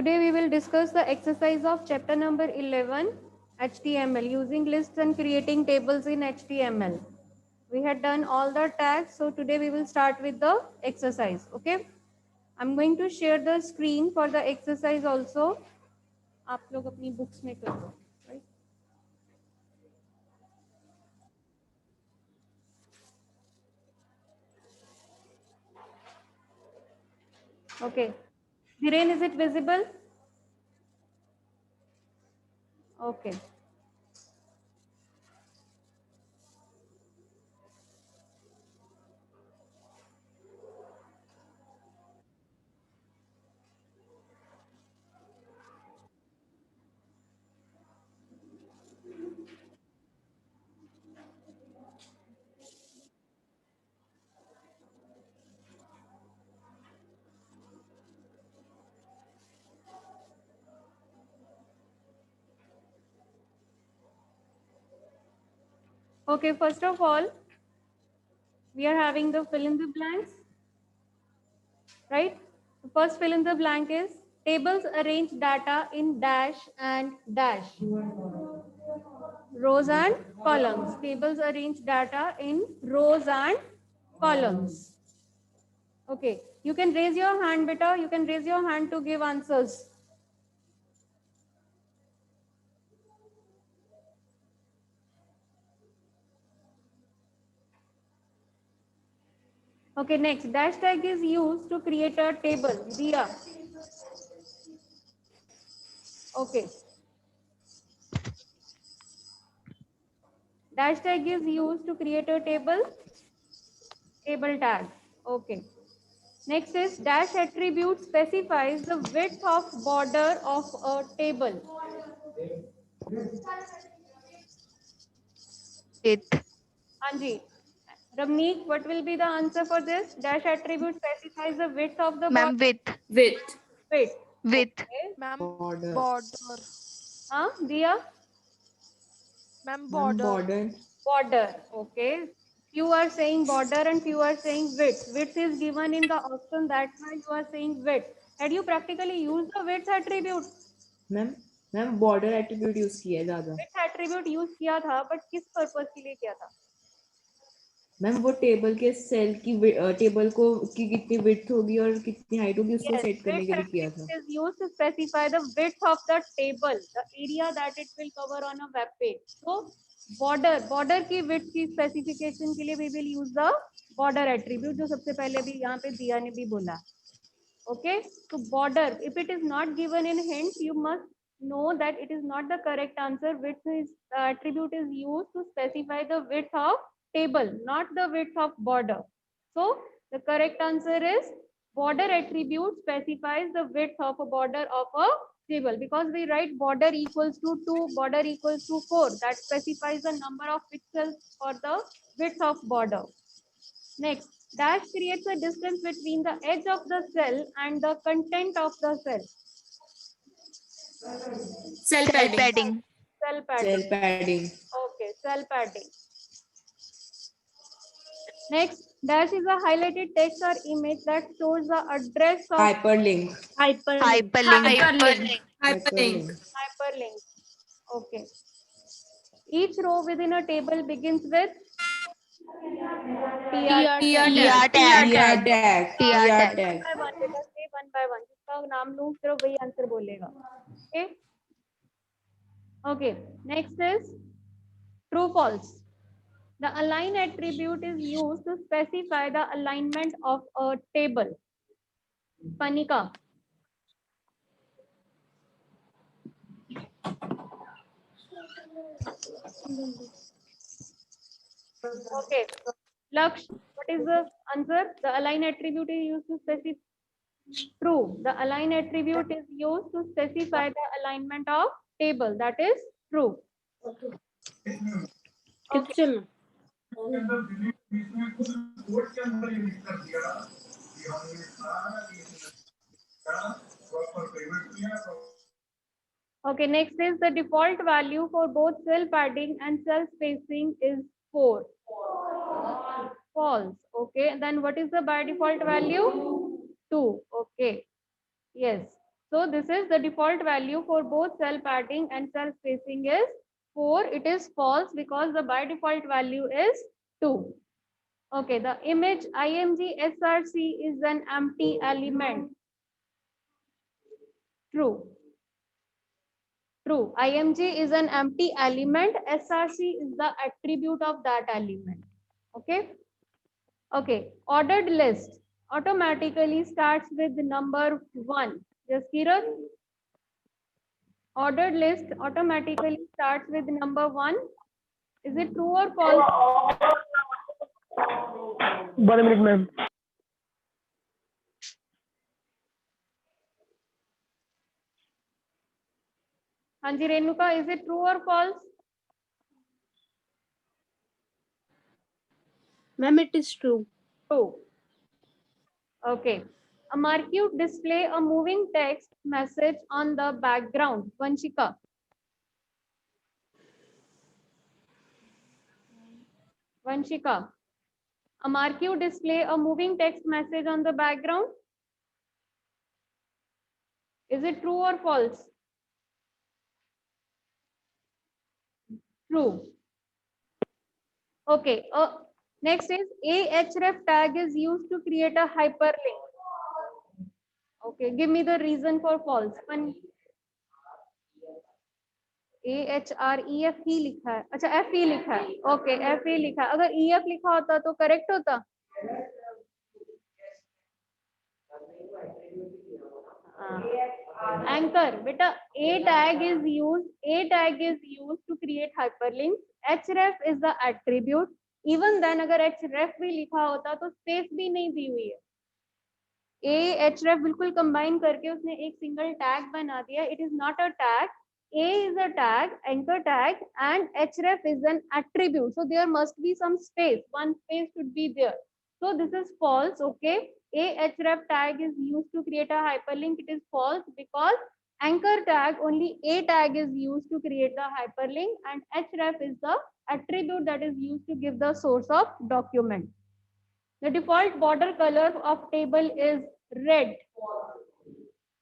Today we will discuss the exercise of chapter number 11, HTML, using lists and creating tables in HTML. We had done all the tags, so today we will start with the exercise. Okay, I'm going to share the screen for the exercise also. आप लोग अपनी books में करो, right? Okay, Dhiren, is it visible? Okay. Okay, first of all, we are having the fill in the blanks, right? The first fill in the blank is tables arrange data in dash and dash. Rows and columns. Tables arrange data in rows and columns. Okay, you can raise your hand, beta. You can raise your hand to give answers. Okay, next, dash tag is used to create a table. Dia. Okay. Dash tag is used to create a table. Table tag. Okay. Next is dash attribute specifies the width of border of a table. Width. Anji. Ramneek, what will be the answer for this? Dash attribute specifies the width of the border. Ma'am, width. Width. Width. Width. Okay. Ma'am, Border. border. Huh? Dia? Ma'am, Ma'am, border. border. Border. Okay. Few are saying border and few are saying width. Width is given in the option. That's why you are saying width. Had you practically used the width attribute? Ma'am border attribute use किया है ज्यादा. Width attribute use किया था, but किस purpose के लिए किया था? मैम वो टेबल के सेल की टेबल को की कितनी विड्थ होगी और कितनी हाइट होगी उसको Yes, सेट करने width के लिए किया attribute था. is used to specify the width of the table, the area that it will cover on a web page. So, border की width की specification के लिए we will use the border attribute, जो सबसे पहले भी यहाँ पे दिया ने भी बोला. Okay, so border, if it is not given in hint, you must know that it is not the correct answer. Width is attribute is used to specify the width of table, not the width of border. So the correct answer is border attribute specifies the width of a border of a table, because we write border equals to 2, border equals to 4. That specifies the number of pixels for the width of border. Next, dash creates a distance between the edge of the cell and the content of the cell. Cell Cell Cell padding. padding. Cell padding. padding. Okay, cell padding. Next, dash is a highlighted text or image that shows the address of Hyperlink. Hyperlink. Hyperlink. hyperlink. Okay. Each row within a table begins with TR TR tag. TR tag. TR tag. tag. by one. Let us say one by one. जिसका नाम लूँ सिर्फ वही answer बोलेगा. Okay. Okay. Next is true false. The align attribute is used to specify the alignment of a table. Panika. Okay. Laksh, what is the answer? The align attribute is used to specify. True. The align attribute is used to specify the alignment of table. That is true. Okay. Okay, next is the default value for both cell padding and cell spacing is 4. False. Okay, then what is the by default value? 2. Okay. Yes. So this is the default value for both cell padding and cell spacing is 4. It is false because the by default value is 2. Okay, the image img src is an empty element. True. True. img is an empty element. src is the attribute of that element. Okay. Okay. Ordered list automatically starts with number 1. Jaskiran, ordered list automatically starts with number 1. Is it true or false? 1 minute, ma'am. Hanji Renuka, is it true or false? Ma'am, it is true. True. Okay. A Marquee display a moving text message on the background. Vanshika. Vanshika. A Marquee display a moving text message on the background. Is it true or false? True. Okay. Next is ahref tag is used to create a hyperlink. Okay. Give me the reason for false. ahref ही लिखा है. अच्छा f ही लिखा है. Okay, f ही लिखा है. अगर ef लिखा होता तो करेक्ट होता. Anchor, beta, a tag is used to create hyperlinks. href is the attribute. Even then अगर href भी लिखा होता तो स्पेस भी नहीं दी हुई है. a href बिल्कुल कंबाइन करके उसने एक सिंगल टैग बना दिया. It is not a tag. A is a tag, anchor tag, and href is an attribute. So there must be some space. One space should be there. So this is false. Okay. Ahref tag is used to create a hyperlink. It is false because anchor tag, only a tag is used to create the hyperlink, and href is the attribute that is used to give the source of document. The default border color of table is red.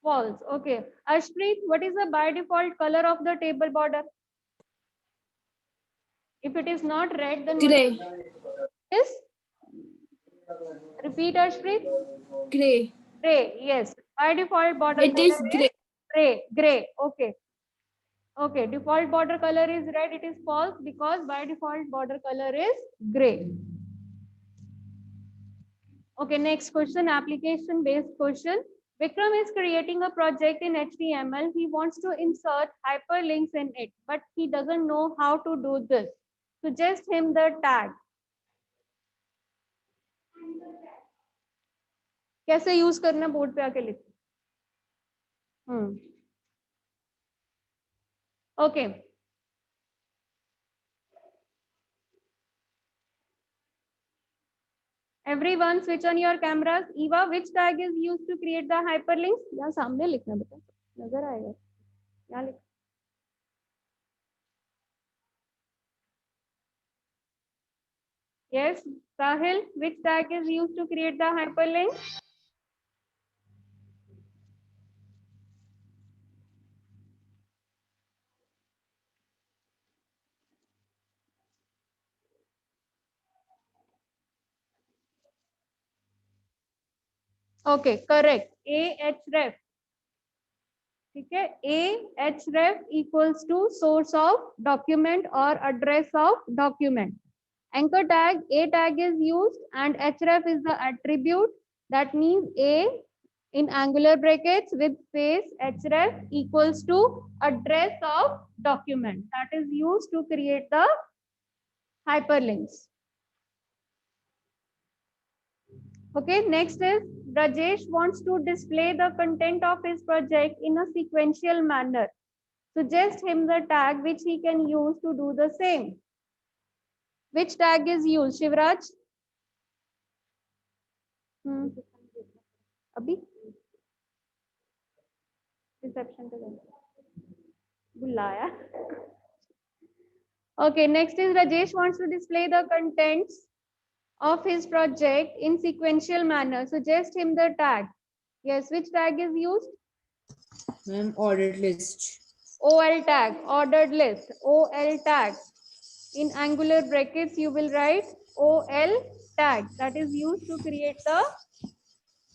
False. Okay. Ashpreet, what is the by default color of the table border? If it is not red, then Gray. is? Repeat, Ashpreet. Gray. Gray. Yes. By default border It is color gray. Gray. Gray. Okay. Okay. Default border color is red. It is false because by default border color is gray. Okay. Next question. Application based question. Vikram is creating a project in HTML. He wants to insert hyperlinks in it, but he doesn't know how to do this. Suggest him the tag. कैसे use करना board पे आके लिख. Okay. Everyone switch on your cameras. Eva, which tag is used to create the hyperlinks? यहाँ सामने लिखना बेटा, नजर आएगा. यहाँ लिख. Yes, Sahil, which tag is used to create the hyperlink? Okay, correct. ahref. ठीक है. ahref equals to source of document or address of document. Anchor tag, a tag is used and href is the attribute. That means a in angular brackets with space href equals to address of document. That is used to create the hyperlinks. Okay, next is Rajesh wants to display the content of his project in a sequential manner. Suggest him the tag which he can use to do the same. Which tag is used, Shivraj? Abhi? Reception पे बुलाया. Okay, next is Rajesh wants to display the contents of his project in sequential manner. Suggest him the tag. Yes, which tag is used? Ma'am, ordered list. OL tag, ordered list, OL tag. In angular brackets, you will write OL tag, that is used to create the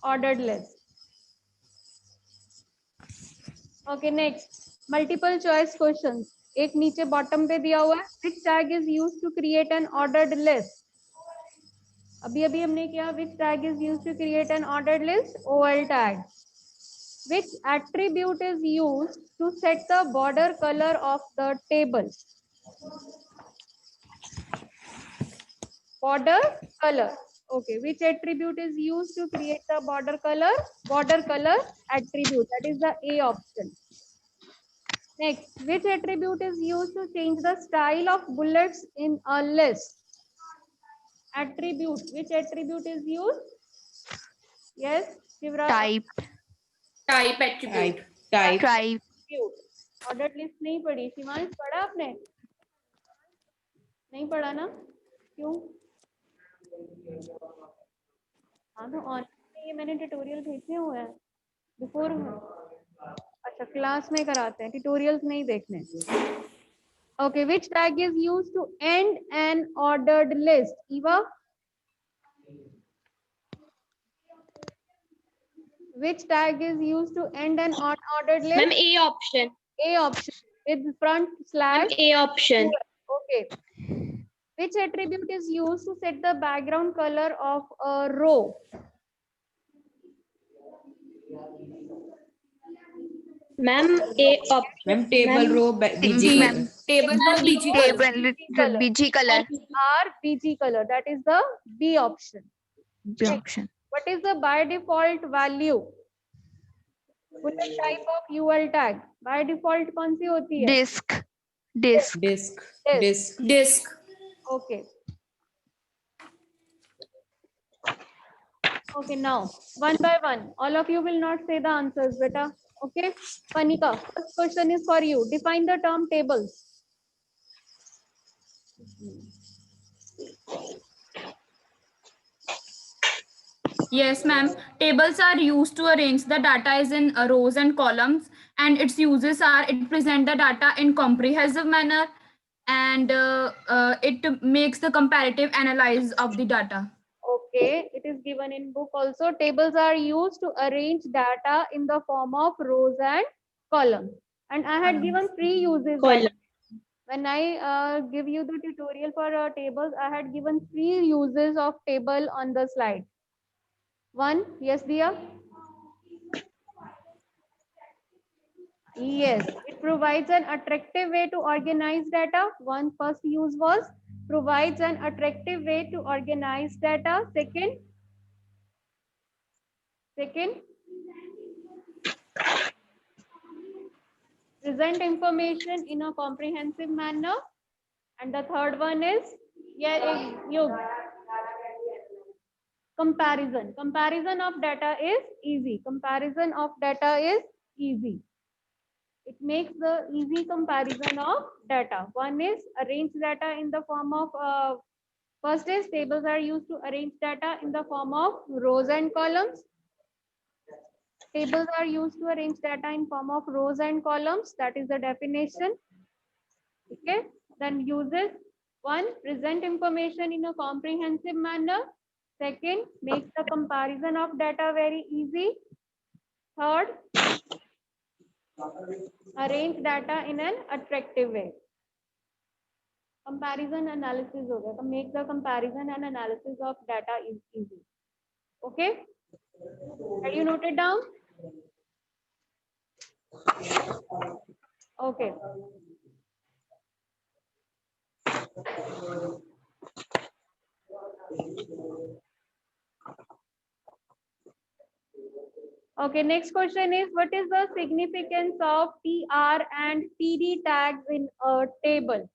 ordered list. Okay, next, multiple choice questions. एक नीचे bottom पे दिया हुआ है, which tag is used to create an ordered list? अभी हमने किया, which tag is used to create an ordered list? OL tag. Which attribute is used to set the border color of the table? Border color. Okay, which attribute is used to create the border color? Border color attribute, that is the A option. Next, which attribute is used to change the style of bullets in a list? Attribute, which attribute is used? Yes, Shivraj? Type. Type attribute. Type. Type. Attribute. Ordered list नहीं पढ़ी, शिवांश पढ़ा आपने? नहीं पढ़ा ना? क्यों? हाँ तो ऑनलाइन ये मैंने ट्यूटोरियल भेजे हुए हैं बिफोर। अच्छा, क्लास में कराते हैं, ट्यूटोरियल्स नहीं देखने। Okay, which tag is used to end an ordered list? Eva, which tag is used to end an unordered list? Ma'am, A option. A option with front slash. Ma'am, A option. Okay. Which attribute is used to set the background color of a row? Ma'am, A option. Ma'am, table row BG Ma'am. color. Table row BG color. Table BG color. R BG color, that is the B option. B option. What is the by default value? Bullet type of UL tag. By default कौन सी होती है? Disk. Disk. Disk. Yes. Disk. Disk. Okay. Okay, now one by one, all of you will not say the answers, beta. Okay, Panika, first question is for you. Define the term tables. Yes, ma'am. Tables are used to arrange the data is in rows and columns, and its uses are it present the data in comprehensive manner, and it makes the comparative analysis of the data. Okay, it is given in book also. Tables are used to arrange data in the form of rows and columns. And I had given three uses. When I give you the tutorial for tables, I had given three uses of table on the slide. One, yes, Dia? Yes, it provides an attractive way to organize data. One first use was provides an attractive way to organize data. Second, present information in a comprehensive manner. And the third one is, comparison. Comparison of data is easy. Comparison of data is easy. It makes the easy comparison of data. One is arrange data in the form of, first is tables are used to arrange data in the form of rows and columns. Tables are used to arrange data in form of rows and columns. That is the definition. Okay. Then uses, one, present information in a comprehensive manner. Second, make the comparison of data very easy. Third, arrange data in an attractive way. Comparison analysis हो गया, तो make the comparison and analysis of data is easy. Okay, have you noted down? Okay. Okay, next question is, what is the significance of TR and TD tags in a table?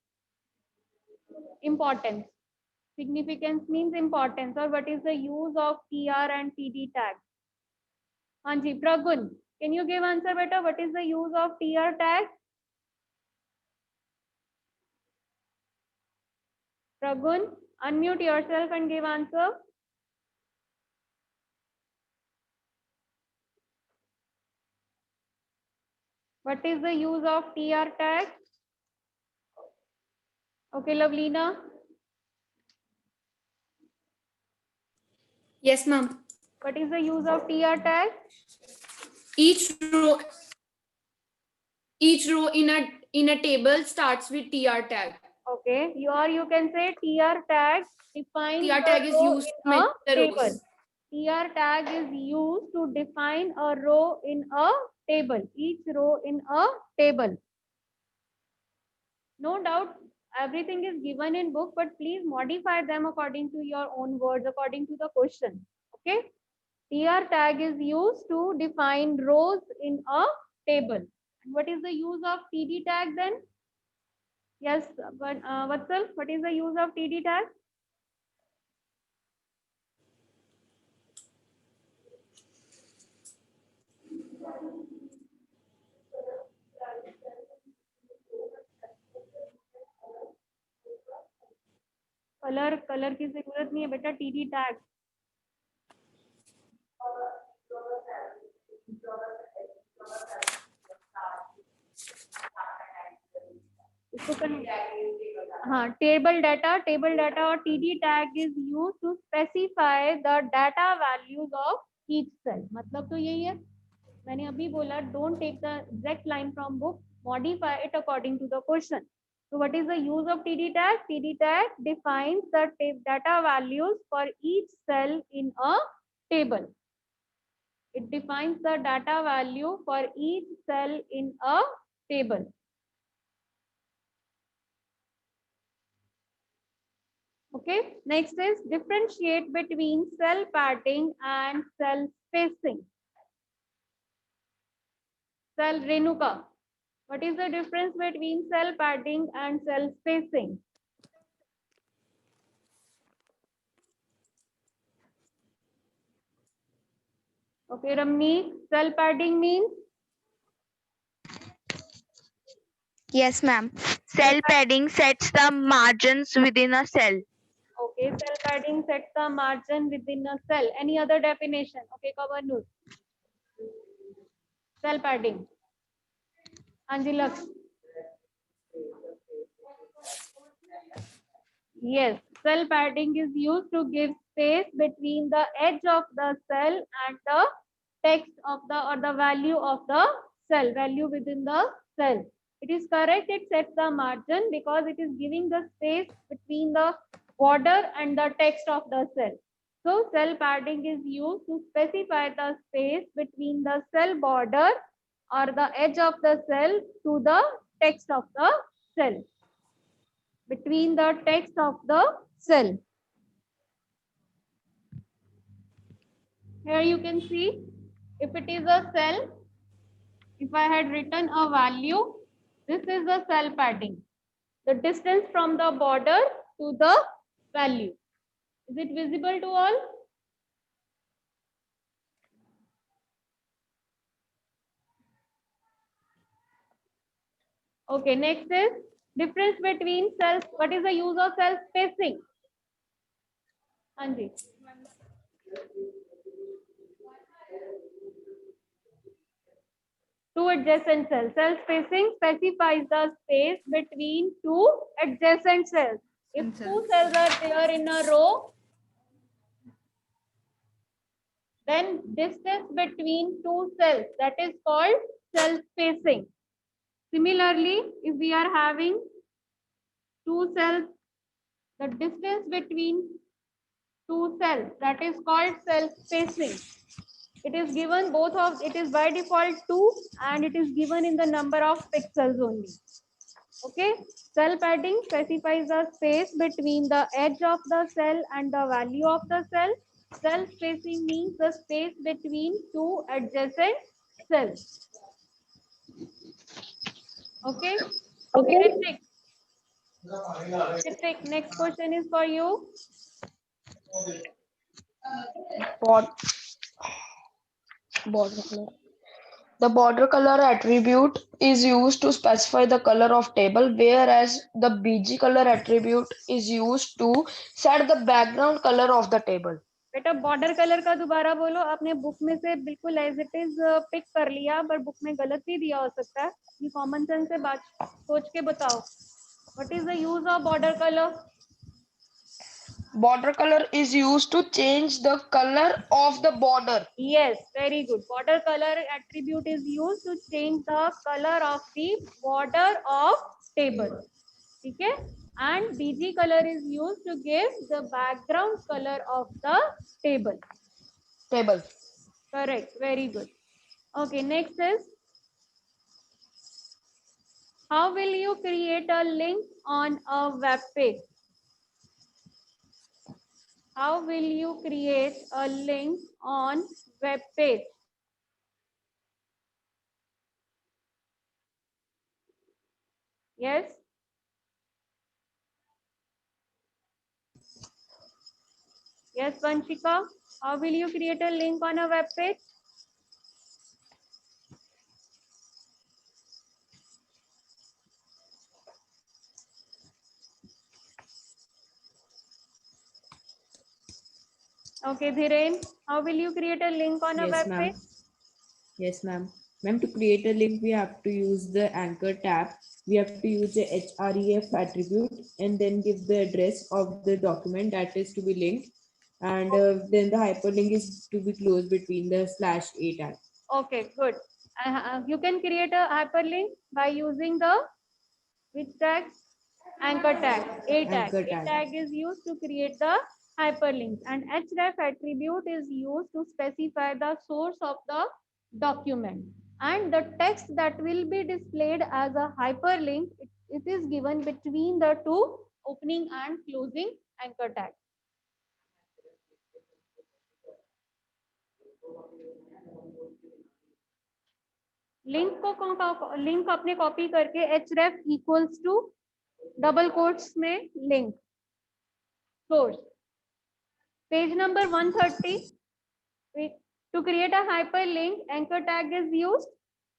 Importance. Significance means importance, or what is the use of TR and TD tags? Hanji, Pragun, can you give answer better? What is the use of TR tag? Pragun, unmute yourself and give answer. What is the use of TR tag? Okay, Lavlina. Yes, ma'am. What is the use of TR tag? Each row in a table starts with TR tag. Okay, you can say TR tag defines TR the tag is row used to in a measure the table. rows. TR tag is used to define a row in a table. Each row in a table. No doubt, everything is given in book, but please modify them according to your own words, according to the question. Okay. TR tag is used to define rows in a table. And what is the use of TD tag then? Yes, but Vatsal, what is the use of TD tag? Colour की जरूरत नहीं है बेटा, TD tag. हाँ, table data और TD tag is use to specify the data values of each cell. मतलब तो यही है, मैंने अभी बोला don't take the exact line from book, modify it according to the question. So what is the use of TD tag? TD tag defines the data values for each cell in a table. It defines the data value for each cell in a table. Okay, next is differentiate between cell padding and cell spacing. Cell Renuka. What is the difference between cell padding and cell spacing? Okay, Ramni, cell padding means? Yes, ma'am. Cell padding sets the margins within a cell. Okay, cell padding sets the margin within a cell. Any other definition? Okay, Kavanur. Cell padding. Anjilak. Yes, cell padding is used to give space between the edge of the cell and the text of the or the value of the cell, value within the cell. It is correct, it sets the margin because it is giving the space between the border and the text of the cell. So cell padding is used to specify the space between the cell border or the edge of the cell to the text of the cell. Between the text of the cell. Here you can see, if it is a cell, if I had written a value, this is the cell padding. The distance from the border to the value. Is it visible to all? Okay, next is difference between cells. What is the use of cell spacing? Anji. Two adjacent cells. Cell spacing specifies the space between two adjacent cells. If two cells are there in a row, then distance between two cells, that is called cell spacing. Similarly, if we are having two cells, the distance between two cells, that is called cell spacing. It is given it is by default 2 and it is given in the number of pixels only. Okay, cell padding specifies the space between the edge of the cell and the value of the cell. Cell spacing means the space between two adjacent cells. Okay. Okay. Ritik, next question is for you. Border color. The border color attribute is used to specify the color of table, whereas the BG color attribute is used to set the background color of the table. बेटा border colour का दोबारा बोलो, आपने book में से बिल्कुल as it is pick कर लिया, पर बुक में गलत भी दिया हो सकता है। ये कॉमन सेंस से बात सोच के बताओ, what is the use of border colour? Border color is used to change the color of the border. Yes, very good. Border color attribute is used to change the color of the border of table. ठीक है? And BG color is used to give the background color of the table. Table. Correct. Very good. Okay, next is, how will you create a link on a web page? How will you create a link on web page? Yes? Yes, Vanshika. How will you create a link on a web page? Okay, Dhiren, how will you create a link on a Yes, web ma'am. page? Yes, ma'am. Ma'am, to create a link, we have to use the anchor tab. We have to use the href attribute and then give the address of the document that is to be linked. And then the hyperlink is to be closed between the /a tag. Okay, good. You can create a hyperlink by using the which tag? Anchor tag. A tag. Anchor A tag. tag is used to create the hyperlinks, and href attribute is used to specify the source of the document. And the text that will be displayed as a hyperlink, it is given between the two opening and closing anchor tag. Link अपने copy करके href equals to double quotes में link source. Page number 130. To create a hyperlink, anchor tag is used.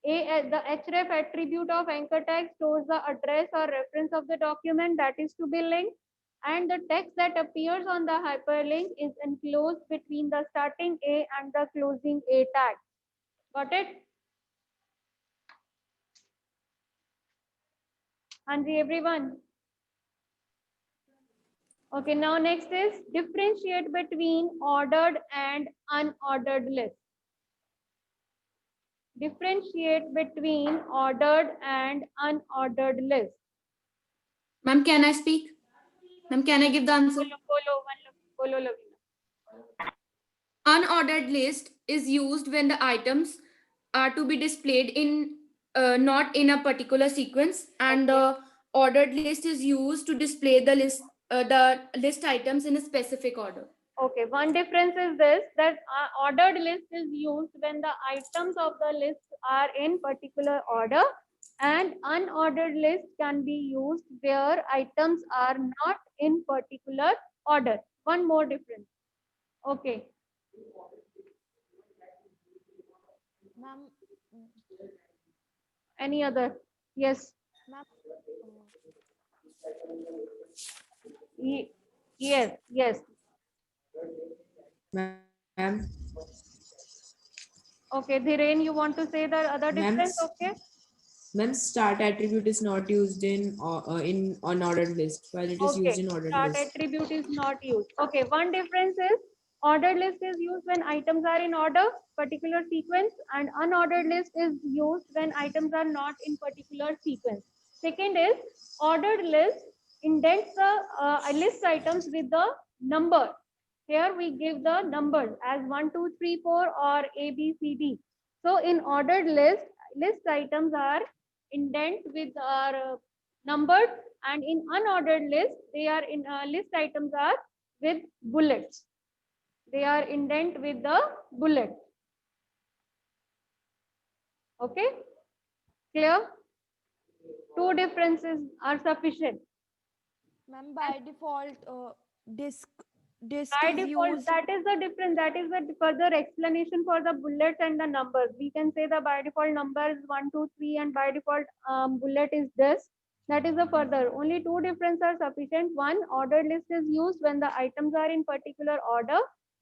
The href attribute of anchor tag stores the address or reference of the document that is to be linked, and the text that appears on the hyperlink is enclosed between the starting A and the closing A tag. Got it? Hanji, everyone. Okay, now next is differentiate between ordered and unordered list. Differentiate between ordered and unordered list. Ma'am, can I speak? Ma'am, can I give the answer? Bolo, Lavina. Unordered list is used when the items are to be displayed in not in a particular sequence, and the ordered list is used to display the list items in a specific order. Okay, one difference is this, that ordered list is used when the items of the list are in particular order, and unordered list can be used where items are not in particular order. One more difference. Okay. Ma'am, Any other? Yes. ma'am, Yes, yes. Ma'am, Okay, Dhiren, you want to say the other Ma'am, difference? Okay. ma'am, start attribute is not used in unordered list, while it is used in ordered Start list. attribute is not used. Okay, one difference is ordered list is used when items are in order, particular sequence, and unordered list is used when items are not in particular sequence. Second is ordered list indents the list items with the number. Here we give the numbers as 1, 2, 3, 4 or A, B, C, D. So in ordered list items are indent with numbered, and in unordered list they are in list items are with bullets. They are indent with the bullet. Okay, clear? Two differences are sufficient. ma'am, by default, disk By is default, used. that is the difference. That is the further explanation for the bullets and the numbers. We can say the by default number is 1, 2, 3, and by default bullet is this. That is the further. Only two differences are sufficient. One, ordered list is used when the items are in particular order,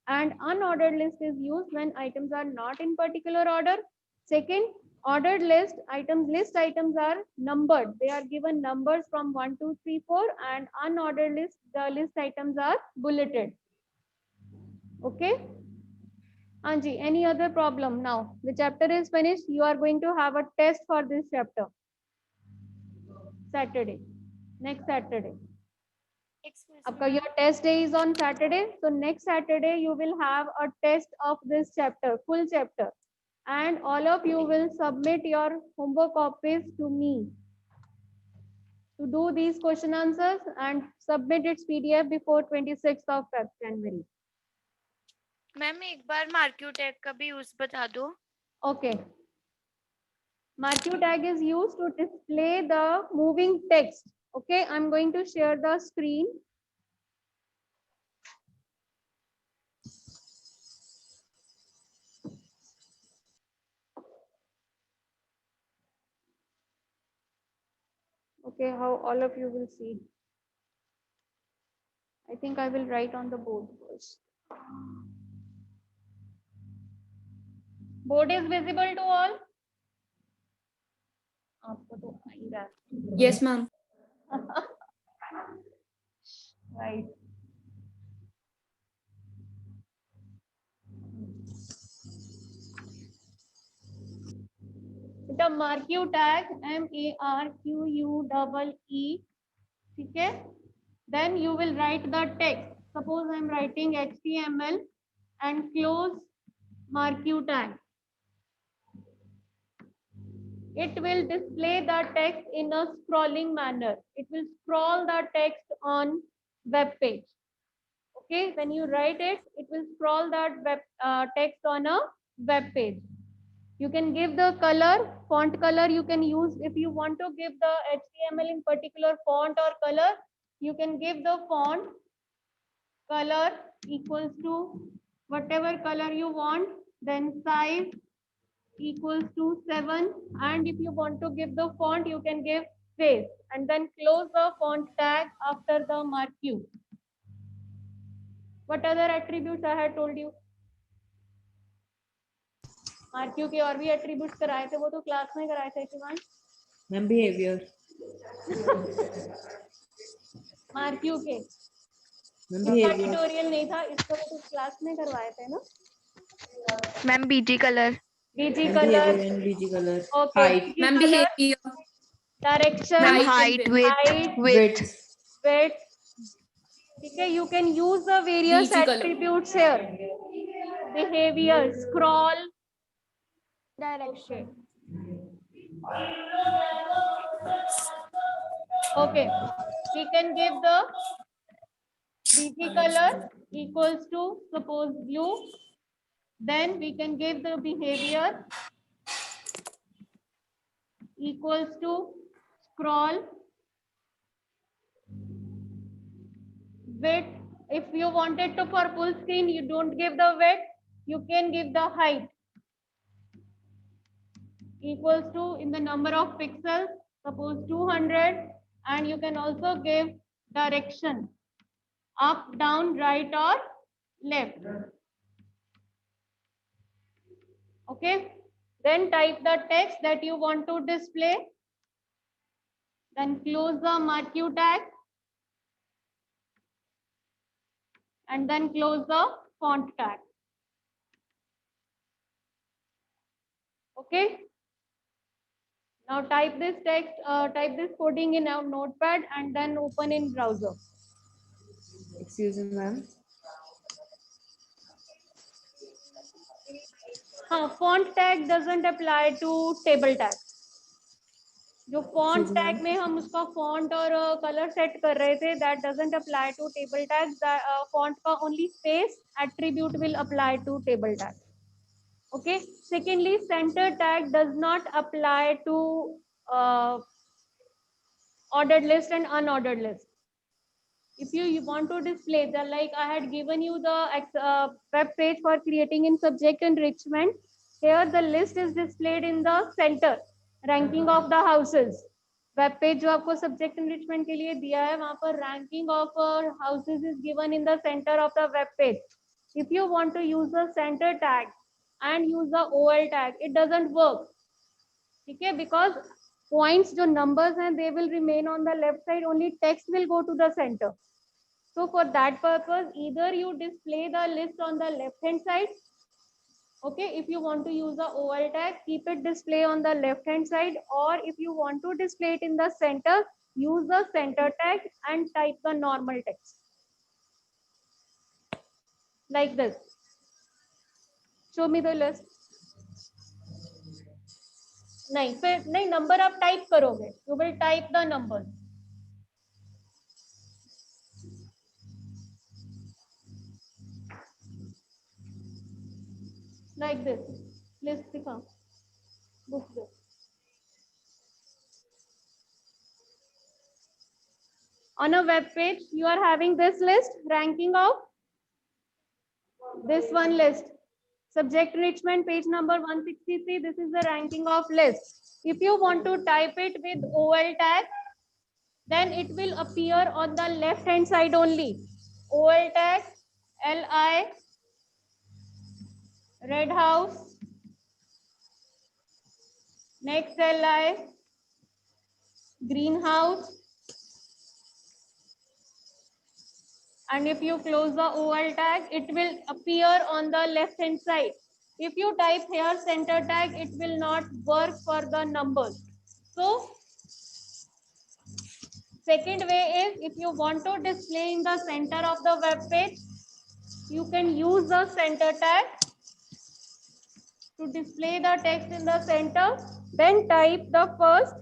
and unordered list is used when items are not in particular order. Second, ordered list items are numbered. They are given numbers from 1, 2, 3, 4, and unordered list, the list items are bulleted. Okay. Anji, any other problem? Now the chapter is finished. You are going to have a test for this chapter. Saturday, next Saturday. Your test day is on Saturday. So next Saturday you will have a test of this chapter, full chapter. And all of you will submit your homework copies to me to do these question answers and submit its PDF before 26th of January. Ma'am एक बार marquee tag का भी use बता दो. Okay. Marquee tag is used to display the moving text. Okay, I'm going to share the screen. Okay, how all of you will see. I think I will write on the board first. Board is visible to all? आपको तो आ ही रहा है. Yes, ma'am. Right. The Marquee tag, MARQUEE, okay? Then you will write the text. Suppose I'm writing HTML and close Marquee tag. It will display the text in a scrolling manner. It will scroll the text on web page. Okay, when you write it, it will scroll that web text on a web page. You can give the color, font color you can use. If you want to give the HTML in particular font or color, you can give the font color equals to whatever color you want, then size equals to 7, and if you want to give the font, you can give space and then close the font tag after the marquee. What other attributes I had told you? Marquee के और भी attributes कराए थे, वो तो class में कराए थे शिवांश. Ma'am behavior. मार्क्यू के मैम बिहेवियर. ट्यूटोरियल नहीं था, इसको तो क्लास में करवाए थे ना. Ma'am BG colour. BG colour. BG colour. Okay. Height. Ma'am, behavior. Direction. Height, width, width. Width. ठीक है, you can use the various BG color. attributes here. Behavior, scroll. Direction. Okay, we can give the BG color equals to suppose blue. Then we can give the behavior equals to scroll. Width, if you wanted to for full screen, you don't give the width, you can give the height equals to in the number of pixels, suppose 200, and you can also give direction up, down, right or left. Okay, then type the text that you want to display, then close the marquee tag and then close the font tag. Okay, now type this text, type this coding in our notepad and then open in browser. Excuse me, ma'am. Font tag doesn't apply to table tag. जो font Excuse me, tag ma'am. में हम उसका font और color set कर रहे थे, that doesn't apply to table tag. That font का only space attribute will apply to table tag. Okay. Secondly, center tag does not apply to ordered list and unordered list. If you want to display the, like I had given you the web page for creating in subject enrichment, here the list is displayed in the center, ranking of the houses. Web page जो आपको subject enrichment के लिए दिया है, वहाँ पर ranking of houses is given in the center of the web page. If you want to use the center tag and use the OL tag, it doesn't work. Okay, because points जो numbers हैं, they will remain on the left side, only text will go to the center. So for that purpose, either you display the list on the left hand side. Okay, if you want to use the OL tag, keep it display on the left hand side, or if you want to display it in the center, use the center tag and type the normal text like this. Show me the list. नहीं, फिर नहीं, number आप type करोगे, you will type the number. Like this. List दिखा. Book this. On a web page, you are having this list, ranking of this one list. Subject enrichment, page number 163. This is the ranking of list. If you want to type it with OL tag, then it will appear on the left hand side only. OL tag, LI, Red House, next LI, Greenhouse. And if you close the OL tag, it will appear on the left hand side. If you type here center tag, it will not work for the numbers. So, second way is, if you want to display in the center of the web page, you can use the center tag to display the text in the center. Then type the first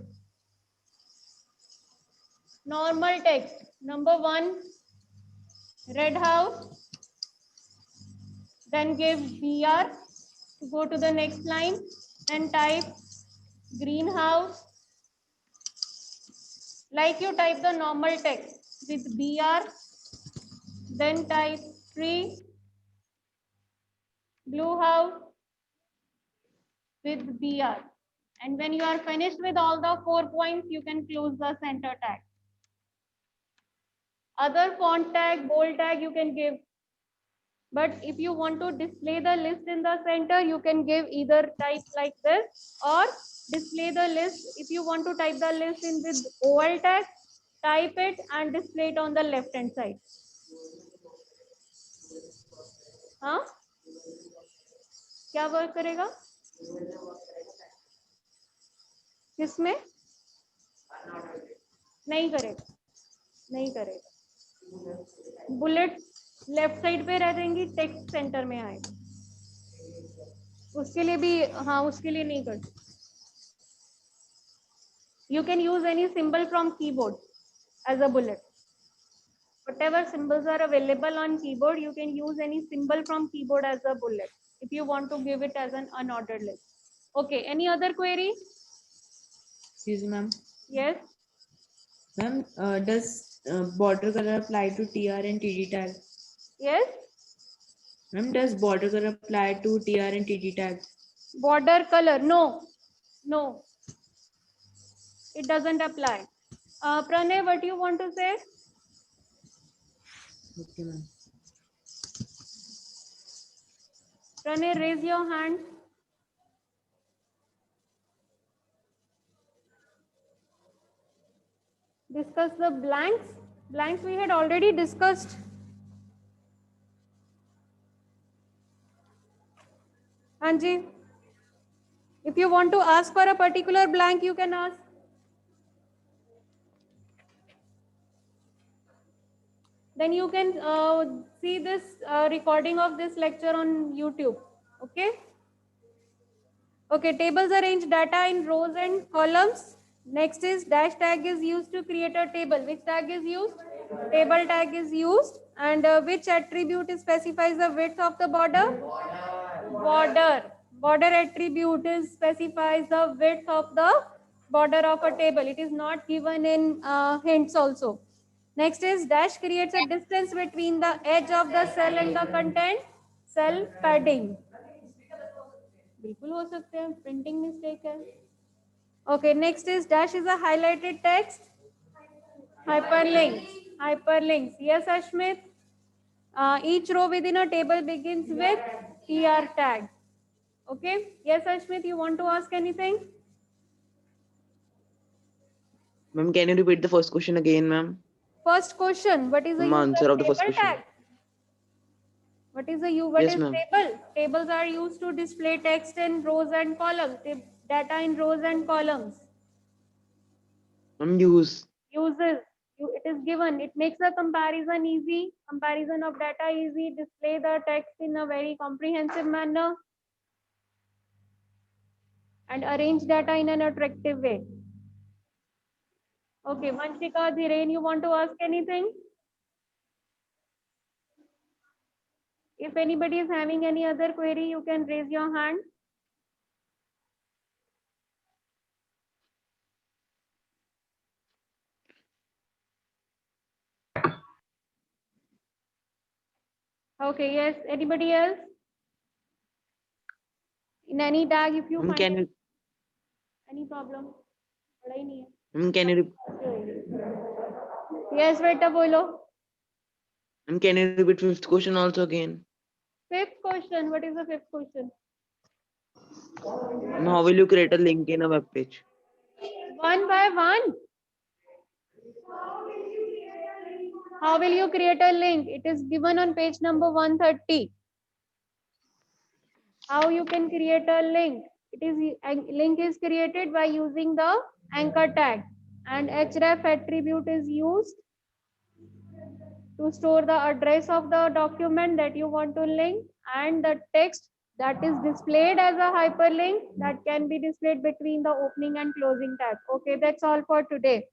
normal text. Number 1, Red House. Then give BR to go to the next line. Then type Greenhouse. Like you type the normal text with BR. Then type tree. Blue house with BR. And when you are finished with all the 4 points, you can close the center tag. Other font tag, bold tag you can give. But if you want to display the list in the center, you can give either type like this or display the list. If you want to type the list in with OL tag, type it and display it on the left hand side. हाँ? क्या work करेगा? किसमें? नहीं करेगा, नहीं करेगा. Bullet left side पे रह जाएंगी, टेक्स्ट सेंटर में आएगा. उसके लिए भी, हाँ, उसके लिए नहीं करते. You can use any symbol from keyboard as a bullet. Whatever symbols are available on keyboard, you can use any symbol from keyboard as a bullet if you want to give it as an unordered list. Okay, any other query? Excuse me, ma'am. Yes. Ma'am, does border color apply to TR and TD tag? Yes. Ma'am, does border color apply to TR and TD tag? Border color, no, no, it doesn't apply. Pranay, what do you want to say? Okay, ma'am. Pranay, raise your hand. Discuss the blanks. Blanks we had already discussed. Anji, if you want to ask for a particular blank, you can ask. Then you can see this recording of this lecture on YouTube. Okay. Okay, tables arrange data in rows and columns. Next is dash tag is used to create a table. Which tag is used? Table tag is used. And which attribute specifies the width of the border? Border. Border attribute specifies the width of the border of a table. It is not given in hints also. Next is dash creates a distance between the edge of the cell and the content. Cell padding. बिल्कुल हो सकते हैं, printing mistake है. Okay, next is dash is a highlighted text. Hyperlinks. Hyperlinks. Yes, Ashmit. Each row within a table begins with TR tag. Okay. Yes, Ashmit, you want to ask anything? Ma'am, can you repeat the first question again, ma'am? First question, what is the use Answer of the first table question. tag? What is what Yes, is ma'am. table? Tables are used to display text in rows and columns, data in rows and columns. Ma'am, use. Uses, it is given, it makes the comparison easy, comparison of data easy, display the text in a very comprehensive manner, and arrange data in an attractive way. Okay, Vanshika, Dhiren, you want to ask anything? If anybody is having any other query, you can raise your hand. Okay, yes, anybody else? In any tag, if you Ma'am, find can you, any problem, पढ़ा ही नहीं है. ma'am, can you, Yes, beta bolo. ma'am, can you repeat fifth question also again? Fifth question, what is the fifth question? Ma'am, how will you create a link in a web page? One by one. How will you create a link? It is given on page number 130. How you can create a link? It is a link is created by using the anchor tag, and href attribute is used to store the address of the document that you want to link and the text that is displayed as a hyperlink that can be displayed between the opening and closing tag. Okay, that's all for today.